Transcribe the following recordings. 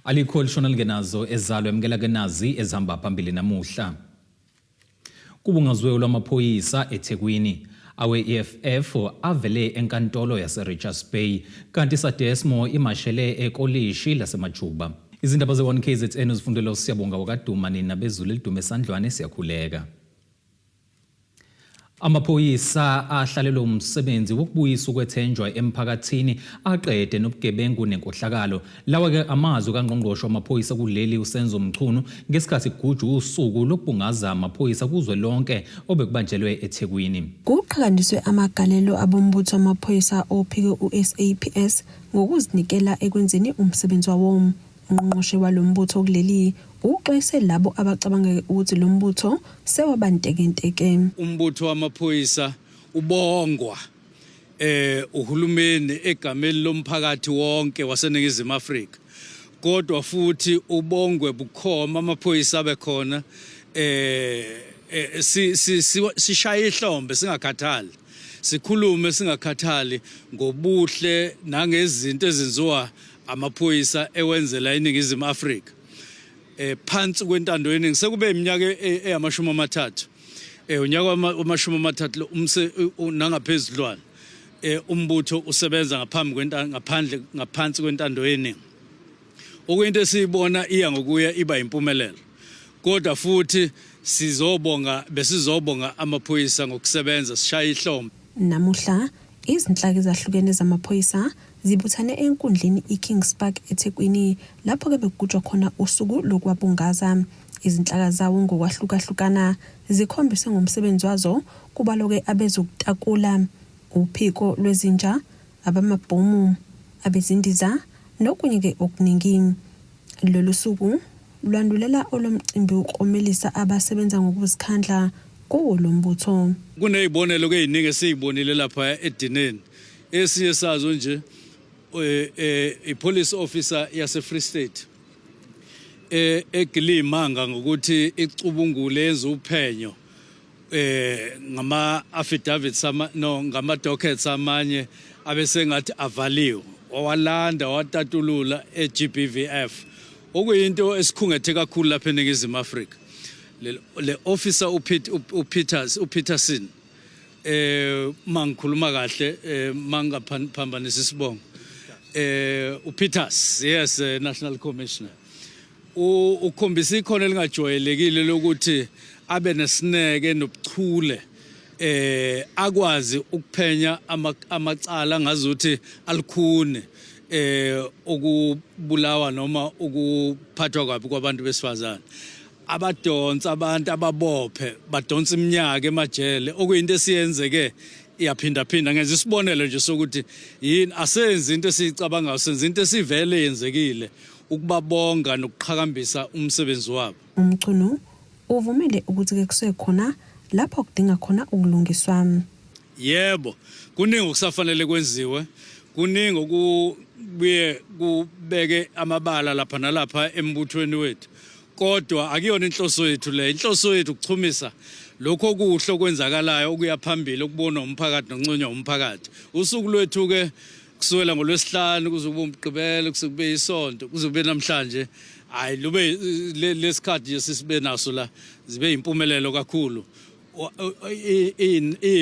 Alikho lishona lingenazo ezalo emkela kenazi ezihamba phambili namuhla. Kubungazwe lwamaphoyisa eThekwini awe-EFF avele enkantolo yaseRichards Bay kanti sadesmo imashele ekolishi lasemajuba. Izindaba ze 1KZN uzifundela usiyabonga wakadumani nabezulu lidume esandlwane siyakhuleka. Amaphoyisa ahlalelwe umsebenzi wokubuyisa ukwethenjwa emphakathini aqede nobugebengu nenkohlakalo. Lawa ke amazwi kaNgqongqoshe wamaphoyisa kuleli uSenzo Mchunu ngesikhathi kugujwa usuku lokubungaza amaphoyisa kuzwe lonke obekubanjelwe eThekwini. Kuqhakambiswe amagalelo abombutho wamaphoyisa ophiko uSAPS ngokuzinikela ekwenzeni umsebenzi wawo. Ungqongqoshe walombutho kuleli uxwayise labo abacabanga ukuthi lo mbutho sewabantekenteke. Umbutho wamaphoyisa ubongwa uhulumeni egameni lomphakathi wonke waseNingizimu Afrika. Kodwa futhi ubongwe bukhoma amaphoyisa abekhona sishaya ihlombe singakhathali. Sikhulume singakhathali ngobuhle nangezinto ezenziwa amaphoyisa ewenzela iNingizimu Afrika. Phansi kwentando yeningi sekube iminyaka eyamashumi amathathu. Unyaka wamashumi amathathu nangaphezudlwana. Umbutho usebenza ngaphansi kwentando yeningi. Okuyinto esiyibona iya ngokuya iba impumelelo. Kodwa futhi besizobonga amaphoyisa ngokusebenza sishaya ihlombe. Namuhla izinhlaka ezahlukene zamaphoyisa zibuthane enkundleni iKings Park eThekwini lapho ke bekugujwa khona usuku lokwabungaza. Izinhlaka zawo ngokwahlukahlukana zikhombise ngomsebenzi wazo kubaloke abezokutakula, uphiko lwezinja, abamabhomu, abezindiza nokunye ke okuningi. Lolu suku lwandulela olomcimbi ukhomelisa abasebenza ngokuzikhandla kuwo lombutho. Kunezibonelo ke eziningi esizibonile lapha edineni. Esinye sazo nje ipolice officer yase Free State egilimanga ngokuthi icubungule yenza uphenyo ngama affidavits ngama dockets amanye abesengathi avaliwe owalanda watatulula eGBVF okuyinto esikhungethe kakhulu lapha eNingizimu Afrika. Le officer uPeterson mangikhuluma kahle mangaphambanisa isibongo uPeters, yes, National Commissioner ukhombisa ikhono elingajwayelekile lokuthi abe nesineke nobuchule akwazi ukuphenya amacala ngazuthi alikhune ukubulawa noma ukuphathwa kwabi kwabantu besifazane. Abadonsa abantu ababophe badonsa iminyaka emajele okuyinto esiyenzeke iyaphinda ngenza isibonelo nje sokuthi yini asenze into esicabanga senze into esivele yenzekile ukubabonga nokuqhakambisa umsebenzi wabo. Umchunu uvumile ukuthi ke kusekhona lapho kudinga khona ukulungiswa. Yebo, kuningi okusafanele kwenziwe, kuningi okubuye kubeke amabala lapha nalapha embuthweni wethu. Kodwa akuyona inhloso yethu le. Inhloso yethu ukuchumisa lokho okuhle okwenzakalayo okuya phambili ukubona umphakathi nokunconywa umphakathi. Usuku lwethu ke kusukela ngoLwesihlanu kuze kube umgqibelo kuze kube isonto kuze kube namhlanje hayi lube lesikhathi nje sisibe naso la zibe impumelelo kakhulu.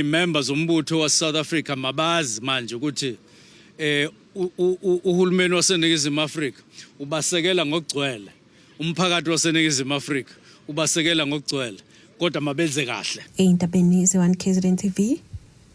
Members zombutho wa South Africa mabazi manje ukuthi uhulumeni waseNingizimu Afrika ubasekela ngokugcwele. Umphakathi waseNingizimu Afrika ubasekela ngokugcwele kodwa mabenze kahle. Eyintabeni ze1KZN TV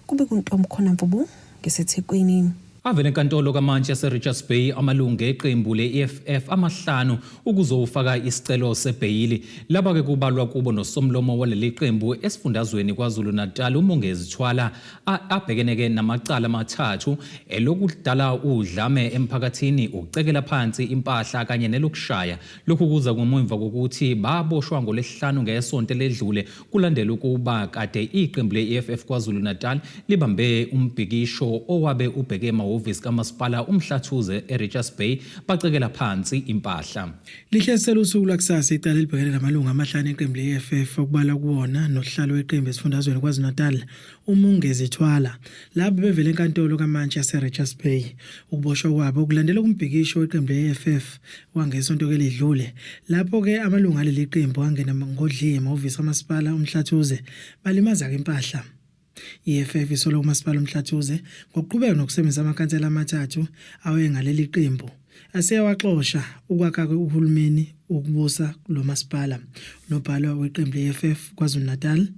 kube kuntombi khona Mvubu ngeseThekwini. Avele enkantolo kaMantshi yaseRichards Bay amalungu eqembu le-EFF amahlanu ukuzofaka isicelo sebheyili. Laba ke kubalwa kubo nosomlomo waleli qembu esifundazweni kwaZulu Natal uMongezi Thwala abhekene ke namacala amathathu elokudala udlame emphakathini, ukucekela phansi impahla kanye nelokushaya. Lokhu kuza kumumva kokuthi baboshwa ngoLwesihlanu ngesonto ledlule kulandela ukuba kade iqembu le-EFF kwaZulu Natal libambe umbhikisho owabe ubheke ehhovisi kamasipala uMhlathuze eRichards Bay bacekela phansi impahla. Lihlasela usuku lakusasa icala libhekene namalungu amahlanu eqembu le-EFF okubala kuwona nohlalo weqembu esifundazweni KwaZulu-Natal uMungezi Thwala labo bevele enkantolo kamantshi yaseRichards Bay. Ukuboshwa kwabo okulandela kumbhikisho weqembu le-EFF wangesonto elidlule lapho-ke amalungu aleli qembu angena ngodliye emahhovisi kamasipala uMhlathuze balimaza impahla. I-EFF isola umasipala uMhlathuze ngokuqhubeka nokusebenzisa amakhansela amathathu awayengaleli qembu aseyawaxosha ukwakha uhulumeni ukubusa lo masipala. Nobhala weqembu le-EFF KwaZulu-Natal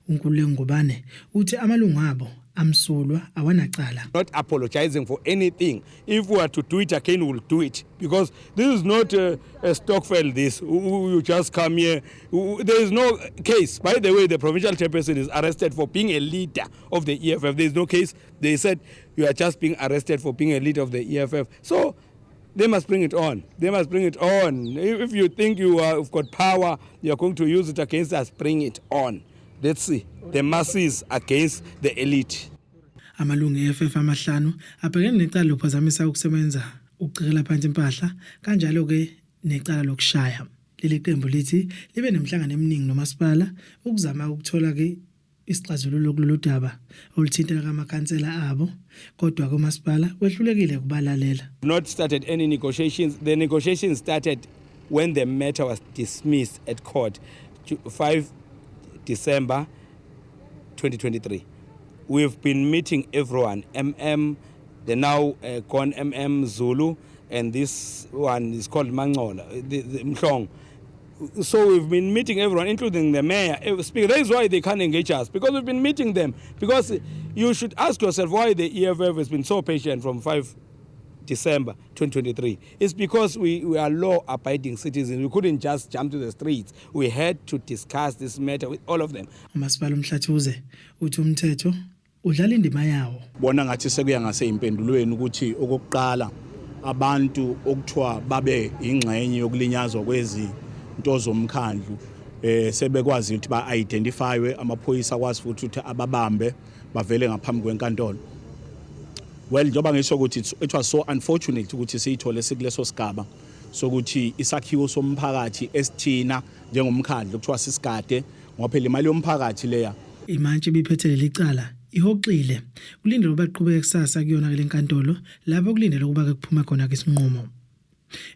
uNkululeko Ngubane uthi amalungu abo amsulwa awanacala. Not apologizing for anything. If we are to do it again, we'll do it. Because this is not a Stockfell this. You just come here. There is no case. By the way, the provincial chairperson is arrested for being a leader of the EFF. There is no case. They said you are just being arrested for being a leader of the EFF. So they must bring it on. They must bring it on. If you think you've got power, you are going to use it against us, bring it on. Let's see. The masses against the elite. Amalungu e-EFF amahlanu abhekene necala lokuphazamisa ukusebenza ukucikela phansi impahla kanjalo ke necala lokushaya. Leli qembu lithi libe nemhlangano eminingi nomasipala ukuzama ukuthola ke isixazululo kulolu daba oluthintela kamakhansela abo kodwa komasipala wehlulekile kubalalela. Not started any negotiations. The negotiations started when the matter was dismissed at court 5 December 2023. We've been meeting everyone, the now gone Zulu, and this one is called Mangola, the Mhlong. So we've been meeting everyone, including the mayor. That is why they can't engage us, because we've been meeting them. Because you should ask yourself why the EFF has been so patient from 5 December 2023. It's because we are law-abiding citizens. We couldn't just jump to the streets. We had to discuss this matter with all of them. Umasipala uMhlathuze uthi umthetho udlala indima yawo. Bona ngathi sekuya ngasempendulweni ukuthi okokuqala abantu okuthiwa babe ingxenye yokulinyazwa kwezinto zomkhandlu sebekwazi ukuthi ba-identifywe amaphoyisa kwazi futhi ukuthi ababambe bavele ngaphambi kwenkantolo. Well, njoba ngisho ukuthi it was so unfortunate ukuthi siyithole sikuleso sigaba sokuthi isakhiwo somphakathi esithina njengomkhandlu kuthiwa sisigade ngoba phela imali yomphakathi leya. Imantshi biphethele licala ihoxile kulindele baqhubeke kusasa kuyona le nkantolo lapho kulindele ukuba ke kuphuma khona ke isinqumo.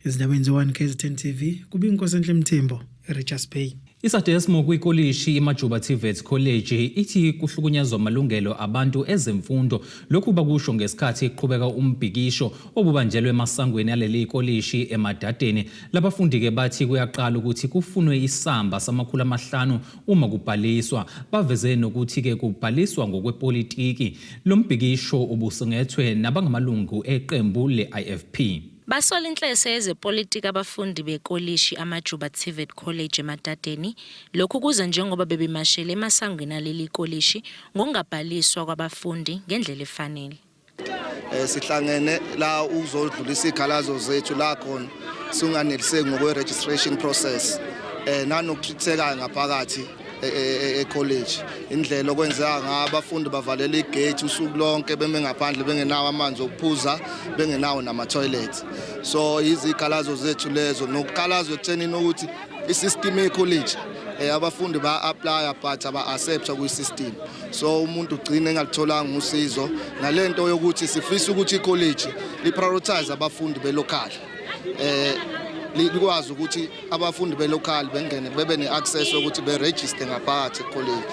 Izindabeni zo1 KZN TV kubinkosi enhle Mthembo eRichards Bay. Isadesmo kwikolishi iMajuba TVET College ithi kuhlukunyezwa amalungelo abantu ezemfundo lokhu bakusho ngesikhathi iqhubeka umbhikisho obubanjelwe emasangweni aleli kolishi eMadadeni. Labafundi ke bathi kuyaqala ukuthi kufunwe isamba samakhulu amahlanu uma kubhaliswa baveze nokuthi ke kubhaliswa ngokwepolitiki. Lo mbhikisho ubusungethwe nabangamalungu eqembu le-IFP. Basola inhlese yezepolitiki abafundi bekolishi amajuba TVET College eMadadeni. Lokhu kuza njengoba bebemashele emasangweni aleli kolishi ngokungabhaliswa kwabafundi ngendlela efanele. Sihlangene la uzodlulisa ikhalazo zethu la khona singaneliseki ngokwe registration process nanokuthitheka ngaphakathi e-college. Indlela okwenzeka ngabafundi bavalela igate usuku lonke beme ngaphandle bengenawo amanzi okuphuza bengenawo nama toilets. So izikhalazo zethu lezo nokukhalazo ekuthenini ukuthi isystem e-college abafundi ba-apply but aba-accepta kwi-system. So umuntu ugcine engalitholanga usizo nalento yokuthi sifisa ukuthi i-college li-prioritize abafundi be-local. Likwazi ukuthi abafundi be-local bengene bebe ne-access ukuthi be-register ngaphakathi e-college.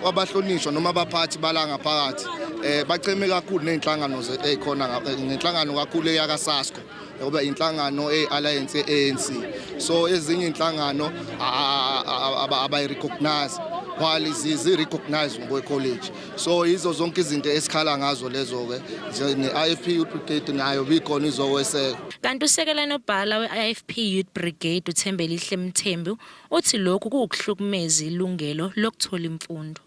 Abahlonishwa noma abaphathi bala ngaphakathi bacheme kakhulu nenhlangano ezikhona ngenhlangano kakhulu eyakaSASCO ngoba inhlangano e-alliance ANC. So ezinye inhlangano abayi-recognize while zizi-recognize ngokwe-college. So izo zonke izinto esikhala ngazo lezo-ke ne-IFP Youth Brigade nayo bikhona izokweseka. Kanti usekela nobhala we-IFP Youth Brigade uThembelihle Mthembu uthi lokhu kuwukuhlukumeza ilungelo lokuthola imfundo.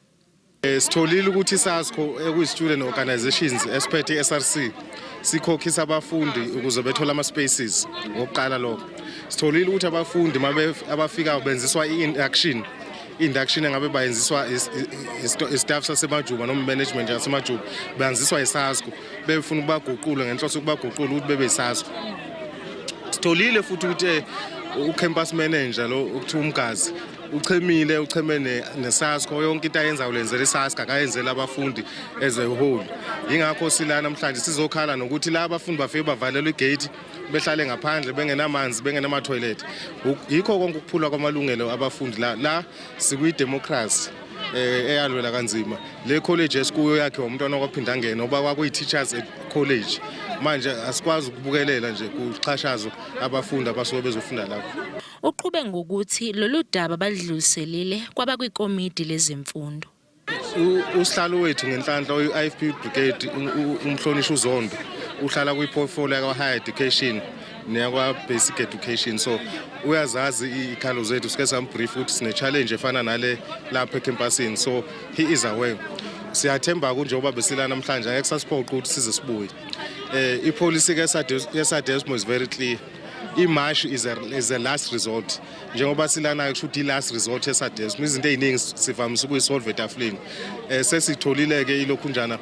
Sitholile ukuthi iSASCO ekwi-student organizations esphethe SRC sikhokhisa abafundi ukuze bethola ama-spaces ngokuqala lokho. Sitholile ukuthi abafundi abafika benziswa i-induction induction engabe bayenziswa istaff sasemajuba noma management yasemajuba bayenziswa iSASCO befuna ukubaguqula ngenhloso ukubaguqula ukuthi bebe iSASCO. Sitholile futhi ukuthi ucampus manager lo ukuthiwa umgazi uchemene neSASCO yonke into ayenza ulenzela iSASCO akayenzela abafundi as a whole. Ingakho sila namhlanje sizokhala nokuthi la abafundi bafike bavalelwe igate behlale ngaphandle bengenamanzi bengenama toilet. Yikho konke ukuphula kwamalungelo abafundi la sikuyi democracy eyalwela kanzima. Le college esikuyo yakhe umntwana okwaphinda ngene oba kwakuyi teachers college. Manje asikwazi ukubukelela nje kuxhashazo abafundi abasuke bezofunda lapho. Uqhube ngokuthi lolu daba badluliselile kwaba kwikomidi lezemfundo. Usihlalo wethu ngenhlanhla uIFP brigade umhlonishwa uZondo uhlala kwiportfolio yakwa higher education nekwa basic education, so uyazazi ikhalo zethu sike sambrief ukuthi sine challenge efana nale lapha ecampusini, so he is aware. Siyathemba kunjengoba besilana namhlanje ngeke sasiphoqa ukuthi size sibuye. I-policy yeSADESMO is very clear. I-march is a last resort. Njengoba silana kusho ukuthi i-last resort yeSADESMO izinto eziningi sivamise ukuyisolve etafuleni. Sesitholile ke ilokhunjana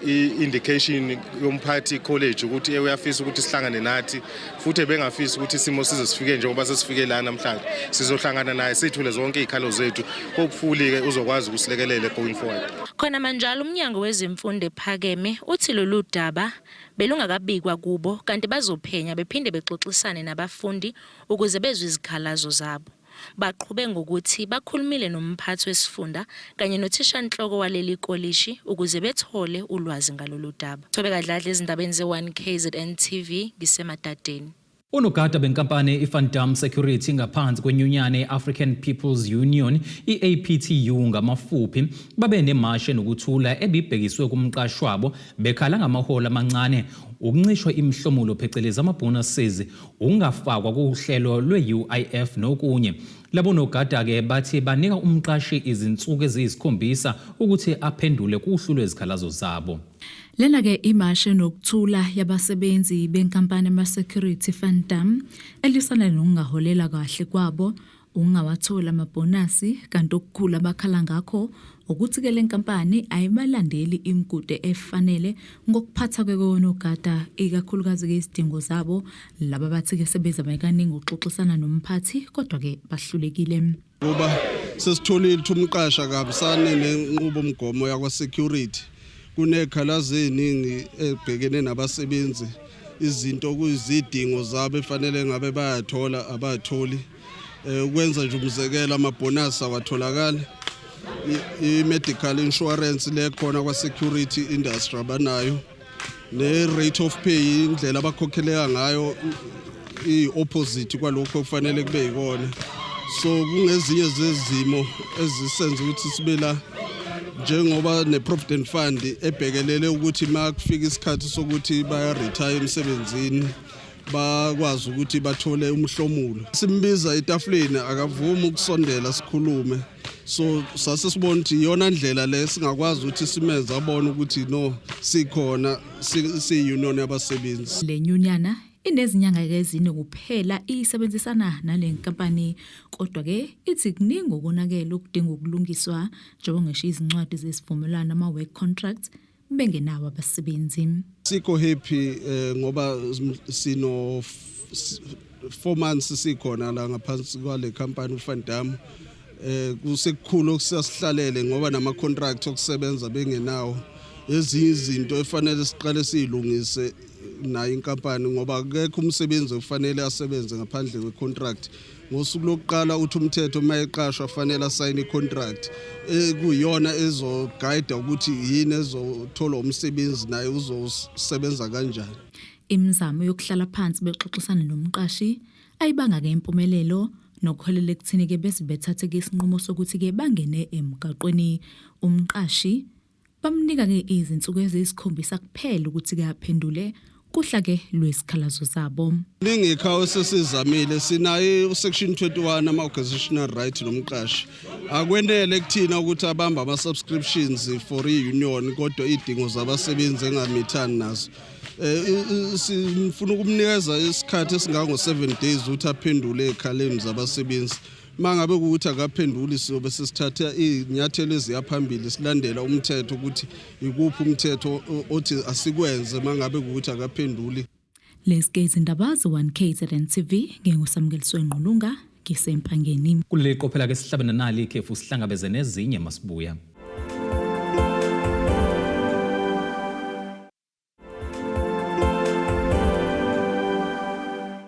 i-indication yomphathi college ukuthi uyafisa ukuthi sihlangane nathi futhi bengafisa ukuthi isimo size sifike njengoba sesifike la namhlanje sizohlangana naye sithule zonke izikhalo zethu hopefully ke uzokwazi ukusilekelela going forward. Khona manjalo umnyango wezemfundo ephakeme uthi lolu daba belungakabikwa kubo kanti bazophenya bephinde bexoxisane nabafundi ukuze bezwe izikhalazo zabo. Baqhube ngokuthi bakhulumile nomphathi wesifunda kanye nothishanhloko waleli kolishi ukuze bethole ulwazi ngalolu daba. Thobeka Dladla ezindabeni ze1 KZN TV ngiseMatateni. Unogada benkampani iFundam Security ngaphansi kwenyunyane African People's Union iAPTU ngamafuphi babe nemashe nokuthula ebibhekiswe kumqashi wabo bekhala ngamahola amancane ukuncishwa imihlomulo pheceleza ama-bonuses ungafakwa kuhlelo lwe-UIF nokunye. Labo nogada ke bathi banika umqashi izinsuku eziyisikhombisa ukuthi aphendule kuhlu lwezikhalazo zabo. Lena ke imashe nokuthula yabasebenzi benkampani ama-security Fundam elisana nokungaholela kahle kwabo ungawathola amabonasi kanti okukhulu abakhala ngakho ukuthi ke lenkampani ayibalandeli imigudu efanele ngokuphatha kwekona ikakhulukazi ke izidingo zabo laba bathi ke sebeza bayikaningi ukuxoxisana nomphathi kodwa ke bahlulekile. Ngoba sesitholile ukuthi umqasha kabusane nenqubo umgomo yakwa security kunekhalazo eziningi ebhekene nabasebenzi izinto kuyizidingo zabo efanele ngabe bayathola abatholi ukwenza nje umzekelo amabonus awatholakala i-medical insurance lekhona kwa security industry abanayo ne-rate of pay indlela abakhokheleka ngayo i-opposite kwalokho kufanele kube yikona, so kungezinye zezimo ezisenza ukuthi sibe la njengoba ne-provident fund ebhekelele ukuthi makufika isikhathi sokuthi baya-retire emsebenzini bakwazi ukuthi bathole umhlomulo. Simbiza etafuleni akavumi ukusondela sikhulume, so sase sibona ukuthi iyona ndlela le singakwazi ukuthi simenze abone ukuthi no sikhona si-union yabasebenzi. Le nyunyana inezinyanga ezine kuphela isebenzisana nale nkampani kodwa ke ithi kuningi ukonakela ukudinga ukulungiswa njengoba ngisho izincwadi zesivumelwano ama-work contracts bengenawo abasebenzi. Sikho happy ngoba sino 4 months sikhona la ngaphansi kwale company uFundam. Kusekukhulu okusasihlalele ngoba nama contract okusebenza bengenawo ezinye izinto efanele siqale silungise nayo inkampani ngoba akekho umsebenzi ofanele asebenze ngaphandle kwecontract. Ngosuku lokuqala uthi umthetho mayeqashwa fanele asayine icontract kuyona ezoguide ukuthi yini ezothola umsebenzi naye uzosebenza kanjani. Imizamo yokuhlala phansi bexoxisana nomqashi ayibanga ke impumelelo nokholela ekuthini ke bese bethathe ke isinqumo sokuthi ke bangene emgaqweni umqashi bamnika ke izinsuku ezisikhombisa kuphela ukuthi ke aphendule kuhla ke lwesikhalazo zabo. Ningekhawo sesizamile sinayo section 21 ama-organizational right nomqashi akwenele ekuthina ukuthi abamba ama-subscriptions for i-union kodwa idingo zabasebenzi engamithani nazo. Sifuna ukumnikeza isikhathi esingango 7 days ukuthi aphendule ekhaleni zabasebenzi mangabe ukuthi akaphenduli sizobe sesithatha inyathelo eziyaphambili silandela umthetho ukuthi ikuphi umthetho othi asikwenze mangabe ukuthi akaphenduli. Lesikezi indaba zo1KZN TV ngengusamkeliswe Nqulunga ngisempangeni. Kuleli qophela ke sihlabana nali ikhefu sihlangabeze nezinye masibuya.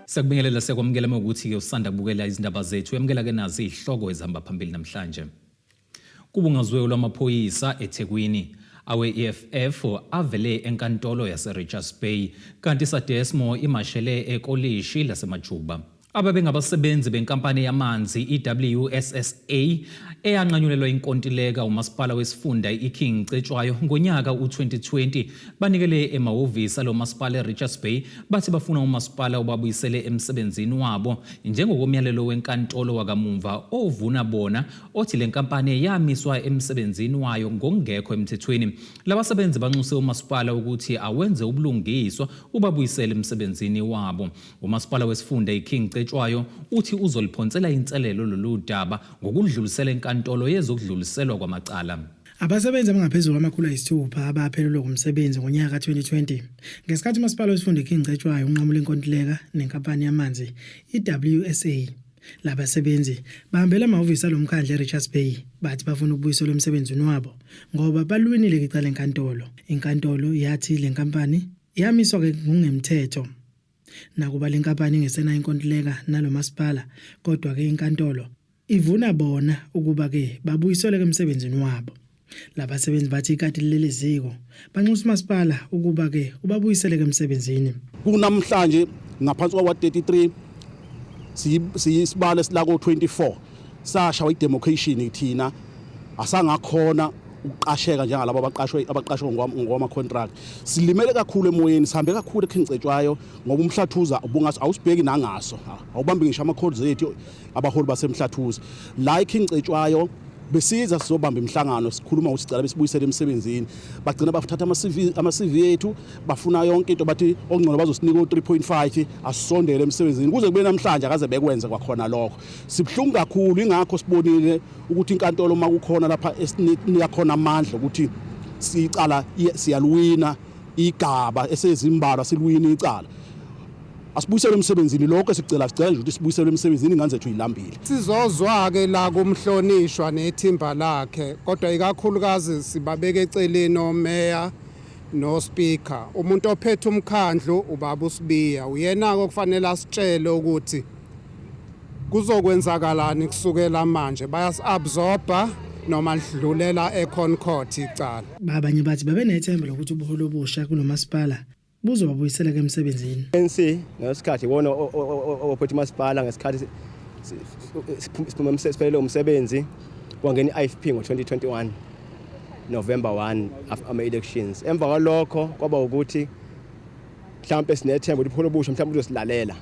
Sakubingelela sekwamukela ukuthi ke usanda kubukela izindaba zethu yamukela ke nazi ihloko ezihamba phambili namhlanje. Kubungazwe lwamaphoyisa eThekwini awe-EFF avele enkantolo yase Richards Bay kanti sadesmo imashele ekolishi lasemajuba. Ababengabasebenzi benkampani yamanzi iWSSA eyanqanyulelwa inkontileka umasipala wesifunda iKing Cetshwayo ngonyaka u2020 banikele emahhovisi alomasipala eRichards Bay bathi bafuna umasipala ubabuyisele emsebenzini wabo njengokomyalelo wenkantolo wakamumva ovuna bona othi lenkampani yamiswa emsebenzini wayo ngokungekho emthethweni. Labasebenzi banxuse umasipala ukuthi awenze ubulungiswa ubabuyisele emsebenzini wabo. Umasipala wesifunda iKing Cetshwayo uthi uzoliphonsela inselelo lolu daba ngokudlulisela enkantolo yezokudluliselwa kwamacala. Abasebenzi abangaphezulu kwama600 abaphelelwe kumsebenzi ngonyaka ka2020 ngesikhathi umasipala wesifunda iKing Cetshwayo unqamula inkontileka nenkampani yamanzi iWSA. Labasebenzi bahambela amahhovisi alomkhandla eRichards Bay bathi bafuna ukubuyiselwa emsebenzini wabo ngoba balwinile icala enkantolo. Inkantolo yathi lenkampani yamiswa ke ngokungemthetho. Nakuba lenkampani ingesena inkontileka nalomasipala kodwa ke inkantolo ivuna bona ukuba ke babuyiselwe emsebenzini wabo. Labasebenzi bathi ikati leleziko banxusa umasipala ukuba ke ubabuyisele emsebenzini. Kunamhlanje ngaphansi kwa33 siyisibalo silako 24 sasha idemarcation thina asangakhona uqasheka njengalabo abaqashwe ngoma contract. Silimele kakhulu emoyeni sihambe kakhulu eKing Cetshwayo ngoba umhlathuza ubungathi awusibheki nangaso awubambi ngisho ama codes ethu abaholi basemhlathuza la eKing Cetshwayo besiza sizobamba imhlangano sikhuluma ukuthi sicela besibuyisele emsebenzini bagcina bathatha ama-CV ethu bafuna yonke into bathi okungcono bazosinika u3.5 asondele emsebenzini kuze kube namhlanje akaze bekwenze kwakhona lokho. Sibhlungu kakhulu ingakho sibonile ukuthi inkantolo makukhona lapha esinika khona amandla ukuthi sicala siyalwina igaba esezimbalwa silwina icala. Asibuyisele emsebenzini lokho sicela nje ukuthi sibuyisele emsebenzini ingane zethu yilambile. Sizozwa ke la kumhlonishwa nethimba lakhe kodwa ikakhulukazi sibabeke eceleni omeya no speaker. Umuntu ophethe umkhandlu ubaba uSibiya uyena okufanele asitshele ukuthi kuzokwenzakalani kusukela manje bayasabsorba noma lidlulela eConcord icala. Babanye bathi babenethemba lokuthi ubuholo obusha kulomasipala buzobabuyisela emsebenzini. ANC ngesikhathi wona ophethe umasipala ngesikhathi siphelele umsebenzi wangena iFP ngo2021 November 1 ama elections. Emva kwalokho kwaba ukuthi mhlambe sinethemba ukuthi ubuholo obusha mhlambe uzosilalela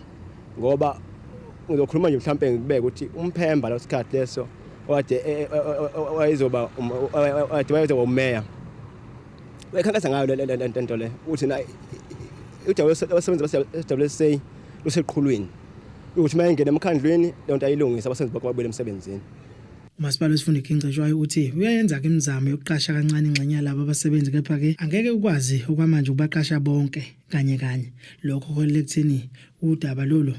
ngoba ngizokhuluma nje mhlambe ngibeke ukuthi umphemba lesikhathi leso wade wayizoba umayor. Wekhankasa ngayo lento le uthi na abasebenzi baseWSA luseqhulwini ukuthi mayengena emkhandlweni lonto ayilungisa abasebenzi bakwabele emsebenzini. Umasipala wesifunda iKing Cetshwayo uthi uyayenza ke imizamo yokuqasha kancane ingxenye labo abasebenzi kepha ke angeke ukwazi okwamanje ukubaqasha bonke kanye lokho kolekthini udaba lolu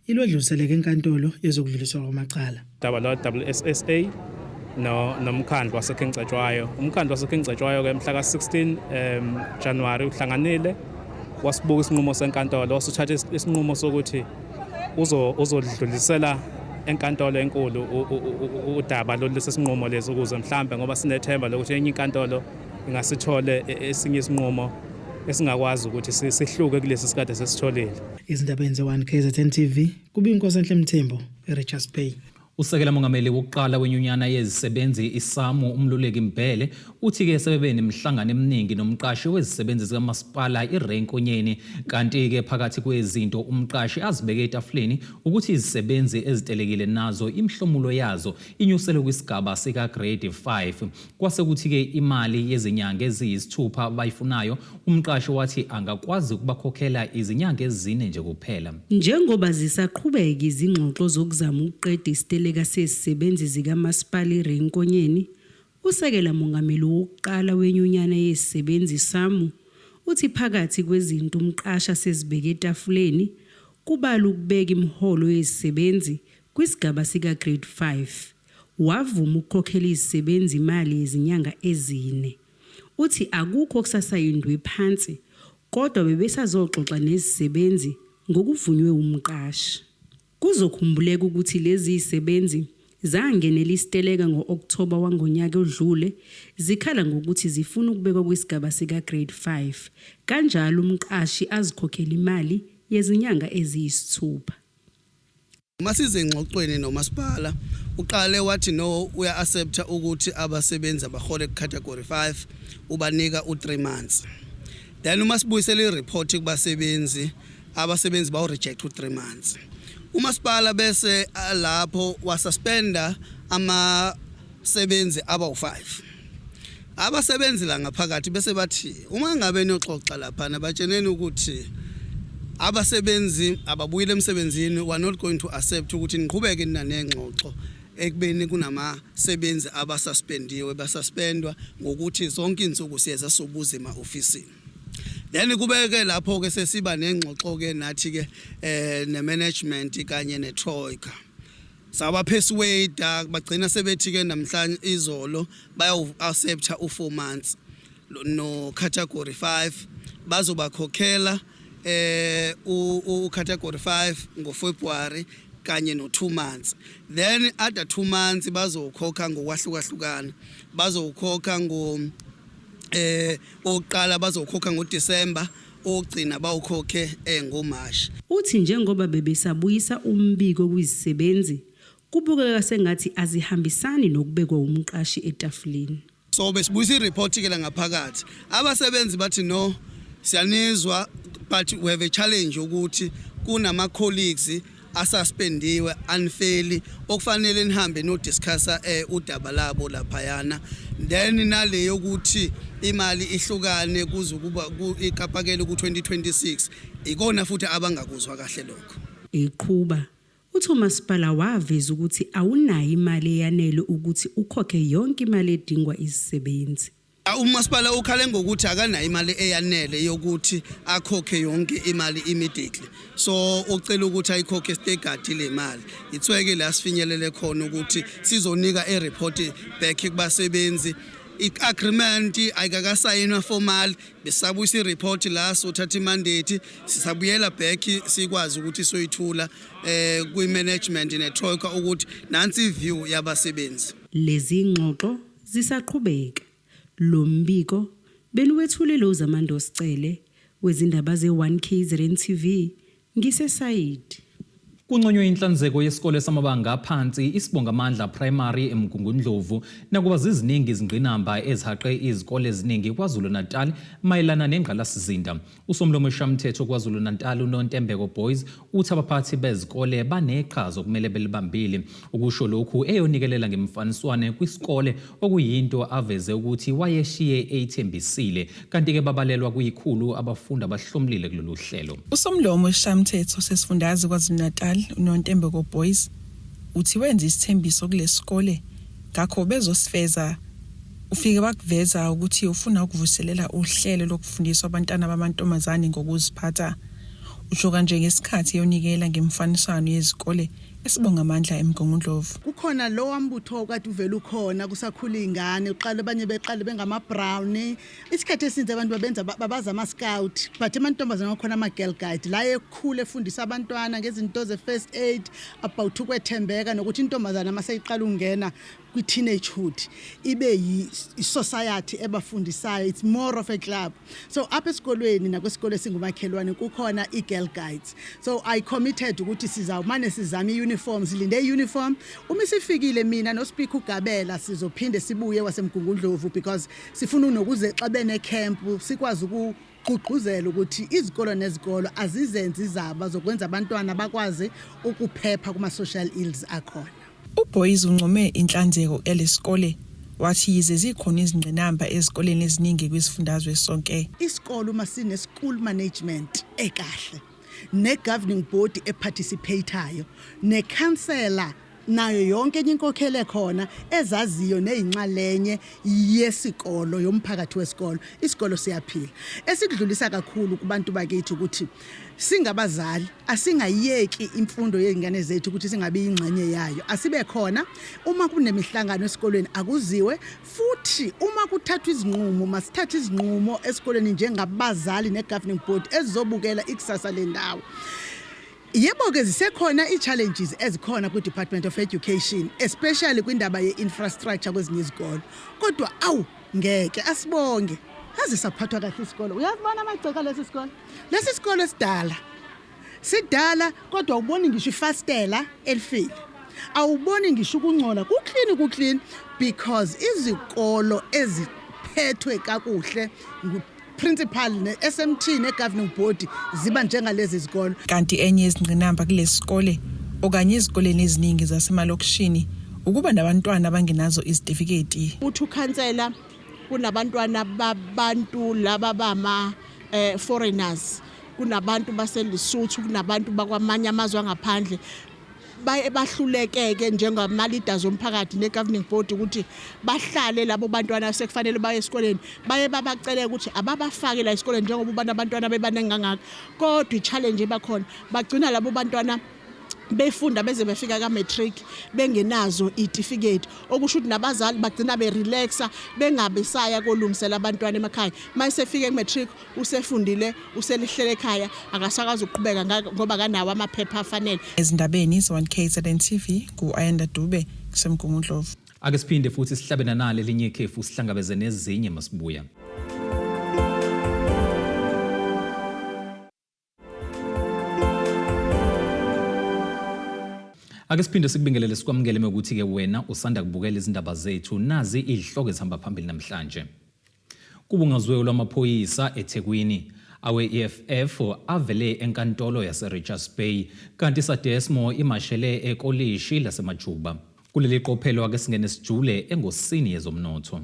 ilodluliseleke enkantolo yezokudluliswa kwamacala. Daba lo WSSA nomkhandlu waseKing Cetshwayo. Umkhandlu waseKing Cetshwayo ke mhla ka16 January uhlanganile wasibuka isinqumo senkantolo wasuthatha isinqumo sokuthi uzodlulisela enkantolo enkulu udaba lesisinqumo leso ukuze mhlambe ngoba sinethemba lokuthi enye inkantolo ingasithole esinye isinqumo esingakwazi ukuthi sihluke kulesi sikade sesitholile. Izindaba ze1KZN TV kubinkosi enhle Mthembu eRichards Bay. Usekela mongameli wokuqala wenyunyana yezisebenzi iSAMU uMluleki Mbele uthi ke sebebe nemhlangano eminingi nomqashi wezisebenzi zikamasipala iRenkonyeni kanti ke phakathi kwezinto umqashi azibeke etafuleni ukuthi izisebenzi ezitelekile nazo imhlomulo yazo inyuselwe kwisigaba sika grade 5 kwase kuthi ke imali yezinyanga eziyisithupha bayifunayo umqashi wathi angakwazi ukubakhokhela izinyanga ezine nje kuphela njengoba zisaqhubeka izingxoxo zokuzama ukuqeda isiteleka isiteleka sezisebenzi zikamasipala eRenkonyeni, usekela mongameli wokuqala wenyunyana yezisebenzi SAMU uthi phakathi kwezinto umqasha sezibeke etafuleni kubala ukubeka imiholo yezisebenzi kwisigaba sika grade 5. Wavuma ukukhokhela izisebenzi imali yezinyanga ezine. Uthi akukho kusasayindwe phansi kodwa bebesazoxoxa nezisebenzi ngokuvunywe umqashi. Kuzokhumbuleka ukuthi lezi izisebenzi zangenela isiteleka ngo-October wangonyaka odlule zikhala ngokuthi zifuna ukubekwa kwisigaba sika grade 5 kanjalo umqashi azikhokhela imali yezinyanga eziyisithupha. Masize engxoxweni nomasipala uqale wathi no uya accepta ukuthi abasebenzi abahole category 5 ubanika u3 months. Then umasibuyisela ireport kubasebenzi abasebenzi bawu reject u3 months. Umasipala bese lapho wasuspenda amasebenzi abawu5. Abasebenzi la ngaphakathi bese bathi uma ngabe noxoxa lapha nabatsheneni ukuthi abasebenzi ababuyile emsebenzini we are not going to accept ukuthi niqhubeke nanengxoxo ekubeni kunamasebenzi abasuspendiwe basuspendwa ngokuthi zonke insuku siyeza sobuza ema-ofisini. Then kubeke lapho ke sesiba nengxoxo ke nathi ke ne-management kanye ne-troika. Sabapersuade bagcina sebethi ke namhlanje izolo baya-accepta u4 months no category 5 bazobakhokhela category 5 ngoFebruary kanye no2 months. Then after 2 months bazokhokha ngokwahlukahlukana. Bazokhokha oqala bazokhokha ngoDecember ogcina bawukhokhe ngoMarch. Uthi njengoba bebesabuyisa umbiko kwizisebenzi kubukeka sengathi azihambisani nokubekwa umqashi etafuleni. So besibuyisa ireport ke la ngaphakathi abasebenzi bathi no siyanizwa but we have a challenge ukuthi kunama colleagues asuspendiwe unfairly okufanele nihambe no discussa udaba labo laphayana. Then naleyo ukuthi imali ihlukane kuzukuba ikapakele ku2026 ikona futhi abangakuzwa kahle lokho. Iqhuba uThomasipala waveza ukuthi awunayo imali eyanele ukuthi ukhokhe yonke imali edingwa izisebenzi. Umasipala ukhale ngokuthi akanayo imali eyanele yokuthi akhokhe yonke imali immediately. So ucela ukuthi ayikhokhe stegadi le mali. Ithweke la sifinyelele khona ukuthi sizonika report back kubasebenzi. I-agreement ayikakasayinwa formal besabuyisa ireport la sothatha imandate sisabuyela back sikwazi ukuthi soyithula kwi-management ne-troika ukuthi nansi iview yabasebenzi. Lezi ngxoxo zisaqhubeka. Lo mbiko beluwethulele uZamando Sicele wezindaba ze1 KZN TV ngisesayidi. Kunconywe inhlanzeko yesikole samabanga aphansi isibongamandla primary eMgungundlovu nakuba ziziningi izingqinamba ezihaqe izikole eziningi kwaZulu Natal mayelana nengqalasizinda. Usomlomo weshamthetho kwaZulu Natal uNontembeko Boys uthi abaphathi bezikole baneqhaza okumele belibambile. Ukusho lokhu eyonikelela ngemfaniswane kwisikole okuyinto aveze ukuthi wayeshiye eyithembisile kanti ke babalelwa kuyikhulu abafundi abahlomlile kulolu hlelo. Usomlomo weshamthetho sesifundazwe kwaZulu Natal uNontembeko Boys uthi wenza isithembiso kulesikole ngakho bezosifeza ufike bakuveza ukuthi ufuna ukuvuselela uhlelo lokufundisa abantwana bamantombazane ngokuziphatha. Usho kanje ngesikhathi yonikela ngemfaniswano yezikole esibongamandla eMgungundlovu. Kukhona lo wambutho okade uvela ukhona kusakhula ingane uqala abanye beqala bengama brown isikhathi esinze abantu babenza babaza ama scout but amantombazane akhona ama girl guide la ekhule efundisa abantwana ngezinto ze first aid about ukwethembeka nokuthi intombazane maseyiqala ungena kwi teenagehood ibe yi society ebafundisayo. It's more of a club. So apha esikolweni nakwesikole singumakhelwane kukhona i girl guides. So I committed ukuthi sizawumane sizama uniforms linde uniform uma sifikile mina no speaker uGabela sizophinde sibuye waseMgungundlovu because sifuna unokuze xa bene camp sikwazi ukugqugquzela ukuthi izikolo nezikolo azizenze izaba zokwenza abantwana bakwazi ukuphepha kuma social ills akhona. uBoys uncome inhlanzeko elesikole wathi yize zikhona izingqinamba ezikoleni eziningi kwisifundazwe sonke. Isikolo uma sine school management ekahle ne governing board eparticipatayo ne councillor nayo yonke enye inkokhelo ekhona ezaziyo nezinxalenye yesikolo yomphakathi wesikolo isikolo siyaphila esikudlulisa kakhulu kubantu bakithi ukuthi singabazali asingayeki imfundo yezingane zethu ukuthi singabe ingxenye yayo asibe khona uma kunemihlangano esikolweni akuziwe futhi uma kuthathwa izinqumo masithathe izinqumo esikolweni njengabazali negoverning board ezizobukela ikusasa lendawo. Yebo ke zisekhona i-challenges ezikhona ku-Department of Education especially kwindaba ye-infrastructure kwezinye izikolo kodwa ngeke asibonge aze saphathwa kahle isikolo. Uyazibona amagceka lesi sikolo sidala kodwa awuboni ngisho ifastela elifile awuboni ngisho ukungcola kuclean because izikolo eziphethwe kakuhle principal ne-SMT ne-governing board ziba njengalezi zikolo. Kanti enye izingqinamba kulesi sikole okanye ezikoleni eziningi zasemalokishini ukuba nabantwana abangenazo izitifiketi. Uthi ukhansela kunabantwana babantu laba bama foreigners, kunabantu baseLesotho, kunabantu bakwamanye amazwe angaphandle bahlulekeke njengama-leaders omphakathi ne-governing board ukuthi bahlale labo bantwana sekufanele baye esikoleni babacele ukuthi ababafake la esikoleni njengoba abantwana bebaningi kangaka kodwa i-challenge ebakhona bagcina labo bantwana befunda beze befika ka-matric bengenazo itifiketi okusho ukuthi nabazali bagcina berelaxa bengabesaya kolungisela abantwana emakhaya mayesefike ku-matric usefundile uselihlele ekhaya akasakazi ukuqhubeka ngoba kanawo amaphepha afanele. Ezindabeni ze-1KZN TV ku-Ayanda Dube kusemgungundlovu. Ake siphinde futhi sihlabena nalo elinye ikhefu sihlangabeze nezinye masibuya. Ake siphinde sikubingelele sikwamukele ukuthi ke wena usanda kubukela izindaba zethu nazi izihloko ezihamba phambili namhlanje. Kubungazwe lwamaphoyisa eThekwini awe-EFF avele enkantolo yaseRichards Bay kanti iSADESMO imashele ekolishi lasemajuba. Kuleli qophelo ake singene sijule engosini yezomnotho.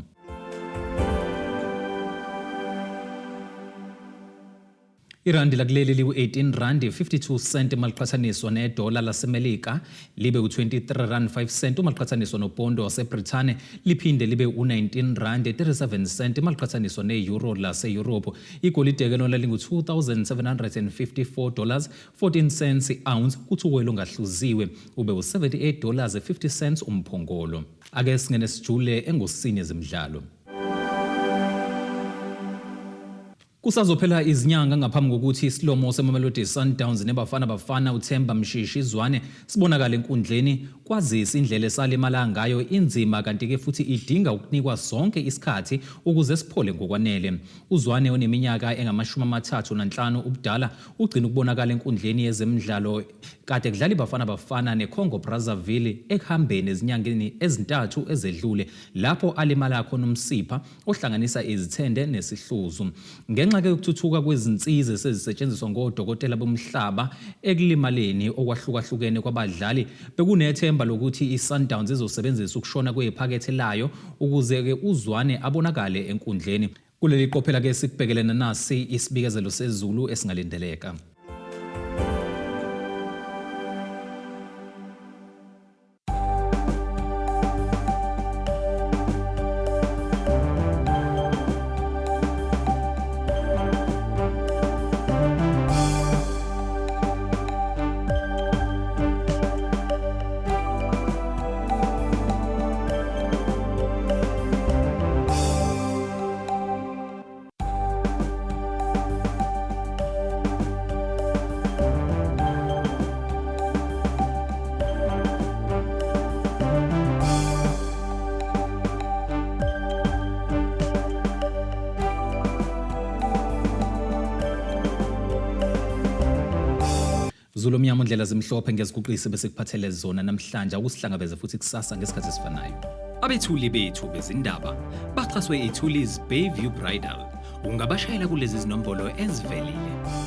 Irandi lakuleli liku-18 rand 52 cent maliqhathaniswa nedola lasemelika libe u-23 rand 5 cent maliqhathaniswa nopondo waseBrithani liphinde libe u-19 rand 37 cent maliqhathaniswa ne-euro lase-Europe. Igolide ke lona lingu-$2,754 14 cents i-ounce kuthi uwelo ngahluziwe ube u-$78 50 cents umphongolo. Ake singene sijule engosini yezemidlalo. Kusazophela izinyanga ngaphambi kokuthi isilomo seMamelodi Sundowns nebafana uThemba Mshishi Zwane sibonakala enkundleni kwazisa indlela esalimala ngayo inzima kanti ke futhi idinga ukunikwa sonke isikhathi ukuze siphole ngokwanele. UZwane oneminyaka engama-35 ubudala ugcina ukubonakala enkundleni yezemidlalo kade kudlala ibafana neCongo Brazzaville ekuhambeni ezinyangeni ezintathu ezedlule lapho alimala khona umsipha ohlanganisa izithende nesihluzu. Ngenxa ke ukuthuthuka kwezinsiza sezisetshenziswa ngodokotela bomhlaba ekulimaleni okwahlukahlukene kwabadlali bekunethemba lokuthi iSundowns izosebenzisa ukushona kwephakethe layo ukuze ke uZwane abonakale enkundleni. Kuleli qophela ke sikubhekelena nasi isibikezelo sezulu esingalindeleka. Zulu mnyama indlela zimhlophe ngeziguqisi bese kuphathele zona namhlanje akusihlangabeze futhi kusasa ngesikhathi esifanayo. Abethuli bethu bezindaba baxhaswe iThulis Bayview Bridal. Ungabashayela kulezi zinombolo ezivelile.